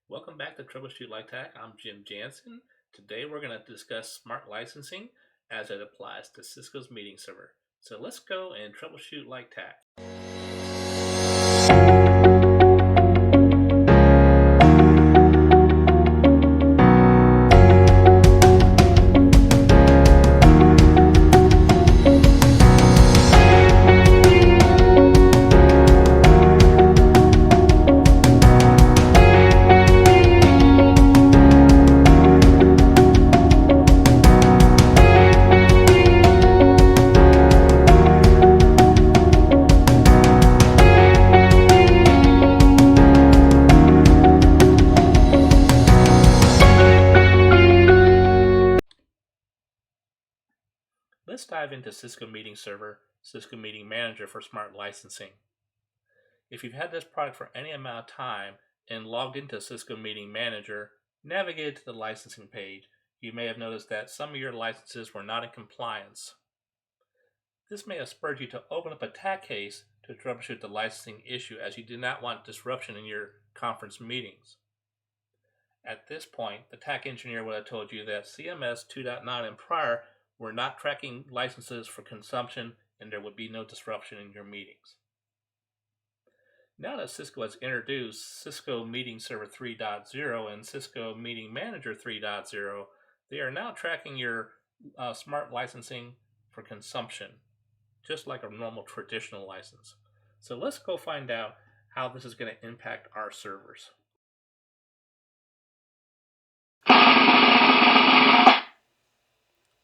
Welcome back to Troubleshoot Like Tech. I'm Jim Jansen. Today we're going to discuss smart licensing as it applies to Cisco's meeting server. So let's go and troubleshoot like tech. Let's dive into Cisco Meeting Server, Cisco Meeting Manager for smart licensing. If you've had this product for any amount of time and logged into Cisco Meeting Manager, navigated to the licensing page, you may have noticed that some of your licenses were not in compliance. This may have spurred you to open up a TAC case to troubleshoot the licensing issue, as you do not want disruption in your conference meetings. At this point, the TAC engineer would have told you that CMS 2.9 and prior were not tracking licenses for consumption, and there would be no disruption in your meetings. Now that Cisco has introduced Cisco Meeting Server 3.0 and Cisco Meeting Manager 3.0, they are now tracking your smart licensing for consumption, just like a normal traditional license. So let's go find out how this is going to impact our servers.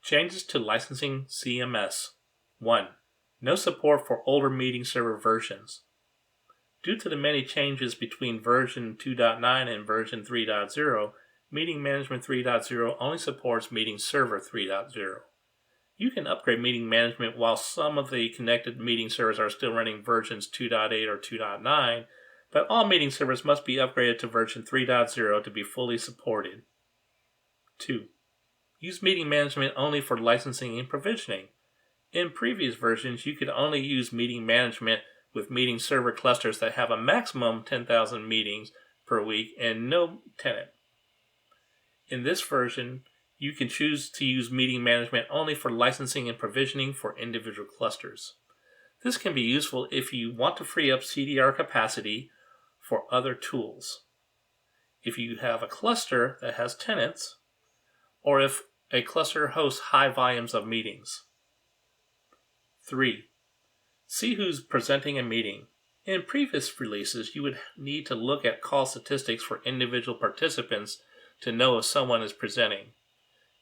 Changes to licensing CMS. 1. No support for older meeting server versions. Due to the many changes between version 2.9 and version 3.0, Meeting Management 3.0 only supports Meeting Server 3.0. You can upgrade Meeting Management while some of the connected meeting servers are still running versions 2.8 or 2.9, but all meeting servers must be upgraded to version 3.0 to be fully supported. 2. Use Meeting Management only for licensing and provisioning. In previous versions, you could only use Meeting Management with meeting server clusters that have a maximum 10,000 meetings per week and no tenant. In this version, you can choose to use Meeting Management only for licensing and provisioning for individual clusters. This can be useful if you want to free up CDR capacity for other tools. If you have a cluster that has tenants, or if a cluster hosts high volumes of meetings. 3. See who's presenting a meeting. In previous releases, you would need to look at call statistics for individual participants to know if someone is presenting.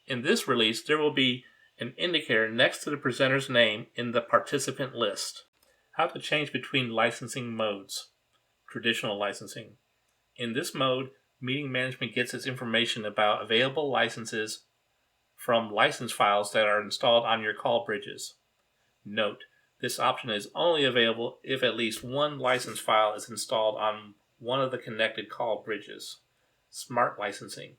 In this release, there will be an indicator next to the presenter's name in the participant list. How to change between licensing modes. Traditional licensing. In this mode, Meeting Management gets its information about available licenses from license files that are installed on your call bridges. Note, this option is only available if at least one license file is installed on one of the connected call bridges. Smart licensing.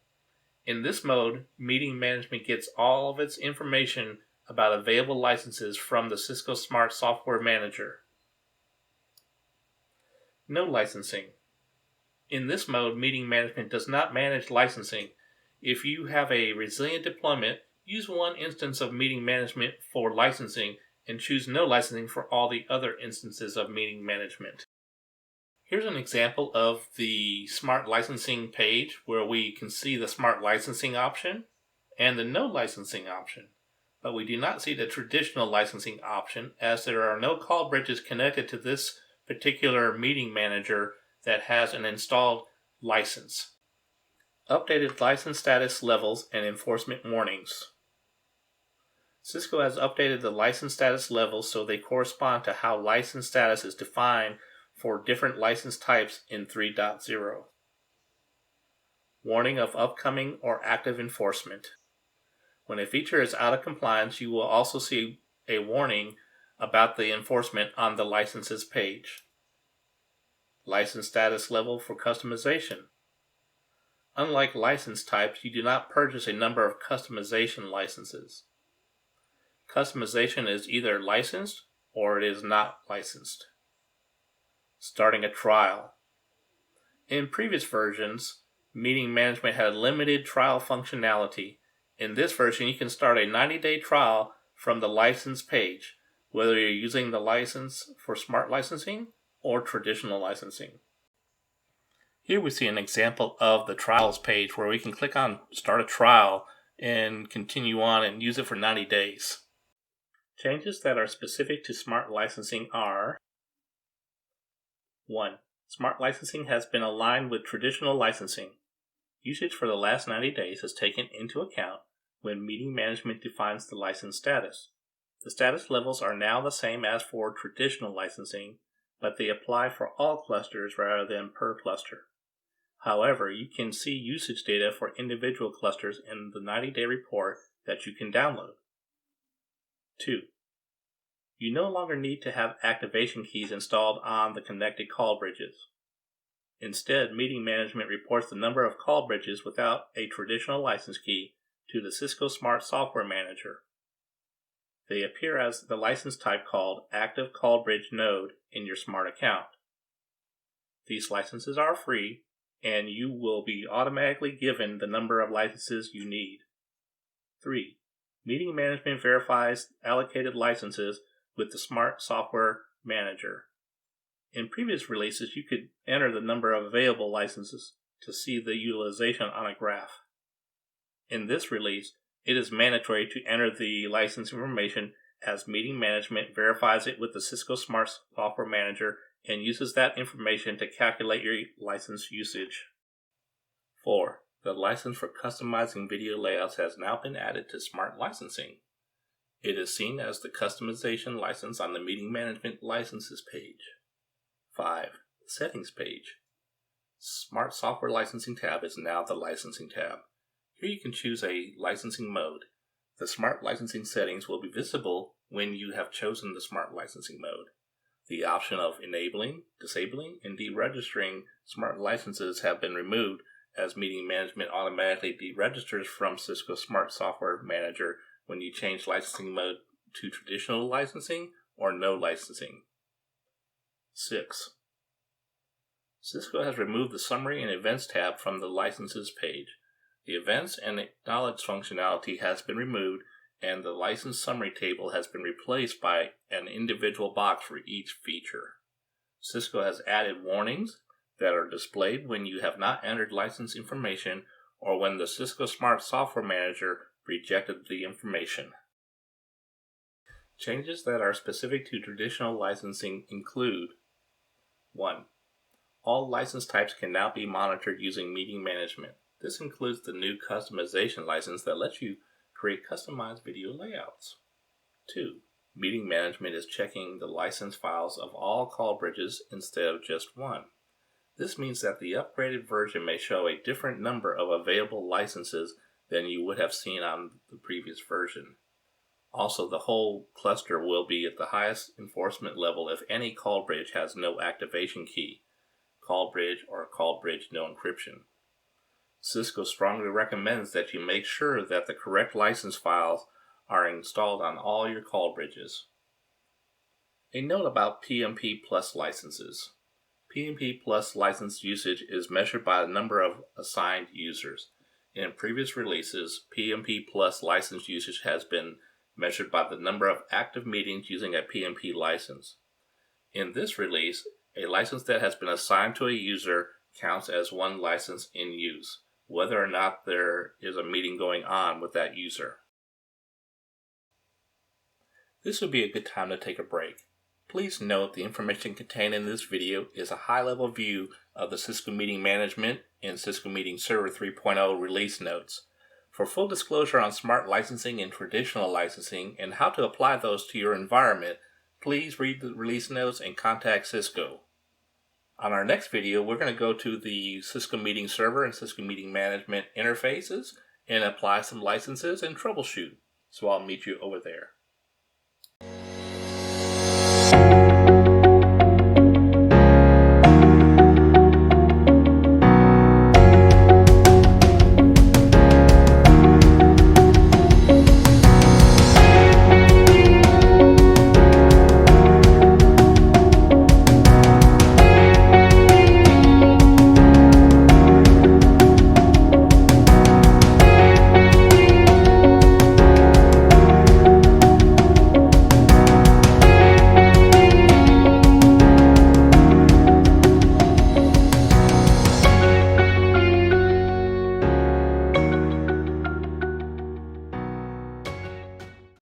In this mode, Meeting Management gets all of its information about available licenses from the Cisco Smart Software Manager. No licensing. In this mode, Meeting Management does not manage licensing. If you have a resilient deployment, use one instance of Meeting Management for licensing and choose no licensing for all the other instances of Meeting Management. Here's an example of the Smart Licensing page where we can see the Smart Licensing option and the No Licensing option, but we do not see the traditional licensing option as there are no call bridges connected to this particular meeting manager that has an installed license. Updated license status levels and enforcement warnings. Cisco has updated the license status levels so they correspond to how license status is defined for different license types in 3.0. Warning of upcoming or active enforcement. When a feature is out of compliance, you will also see a warning about the enforcement on the licenses page. License status level for customization. Unlike license types, you do not purchase a number of customization licenses. Customization is either licensed or it is not licensed. Starting a trial. In previous versions, Meeting Management had limited trial functionality. In this version, you can start a 90-day trial from the license page, whether you're using the license for smart licensing or traditional licensing. Here we see an example of the trials page where we can click on start a trial and continue on and use it for 90 days. Changes that are specific to smart licensing are: 1. Smart licensing has been aligned with traditional licensing. Usage for the last 90 days is taken into account when Meeting Management defines the license status. The status levels are now the same as for traditional licensing, but they apply for all clusters rather than per cluster. However, you can see usage data for individual clusters in the 90-day report that you can download. 2. You no longer need to have activation keys installed on the connected call bridges. Instead, Meeting Management reports the number of call bridges without a traditional license key to the Cisco Smart Software Manager. They appear as the license type called Active Call Bridge Node in your Smart account. These licenses are free, and you will be automatically given the number of licenses you need. 3. Meeting Management verifies allocated licenses with the Smart Software Manager. In previous releases, you could enter the number of available licenses to see the utilization on a graph. In this release, it is mandatory to enter the license information as Meeting Management verifies it with the Cisco Smart Software Manager and uses that information to calculate your license usage. 4. The license for customizing video layouts has now been added to Smart Licensing. It is seen as the customization license on the Meeting Management Licenses page. 5. Settings page. Smart Software Licensing tab is now the Licensing tab. Here you can choose a licensing mode. The Smart Licensing settings will be visible when you have chosen the Smart Licensing mode. The option of enabling, disabling, and deregistering smart licenses have been removed as Meeting Management automatically deregisters from Cisco Smart Software Manager when you change licensing mode to traditional licensing or no licensing. 6. Cisco has removed the Summary and Events tab from the Licenses page. The Events and Acknowledge functionality has been removed, and the license summary table has been replaced by an individual box for each feature. Cisco has added warnings that are displayed when you have not entered license information or when the Cisco Smart Software Manager rejected the information. Changes that are specific to traditional licensing include: 1. All license types can now be monitored using Meeting Management. This includes the new customization license that lets you create customized video layouts. 2. Meeting Management is checking the license files of all call bridges instead of just one. This means that the upgraded version may show a different number of available licenses than you would have seen on the previous version. Also, the whole cluster will be at the highest enforcement level if any call bridge has no activation key, call bridge, or call bridge no encryption. Cisco strongly recommends that you make sure that the correct license files are installed on all your call bridges. A note about PMP Plus licenses. PMP Plus license usage is measured by the number of assigned users. In previous releases, PMP Plus license usage has been measured by the number of active meetings using a PMP license. In this release, a license that has been assigned to a user counts as one license in use, whether or not there is a meeting going on with that user. This would be a good time to take a break. Please note the information contained in this video is a high-level view of the Cisco Meeting Management and Cisco Meeting Server 3.0 release notes. For full disclosure on smart licensing and traditional licensing and how to apply those to your environment, please read the release notes and contact Cisco. On our next video, we're going to go to the Cisco Meeting Server and Cisco Meeting Management interfaces and apply some licenses and troubleshoot. So I'll meet you over there.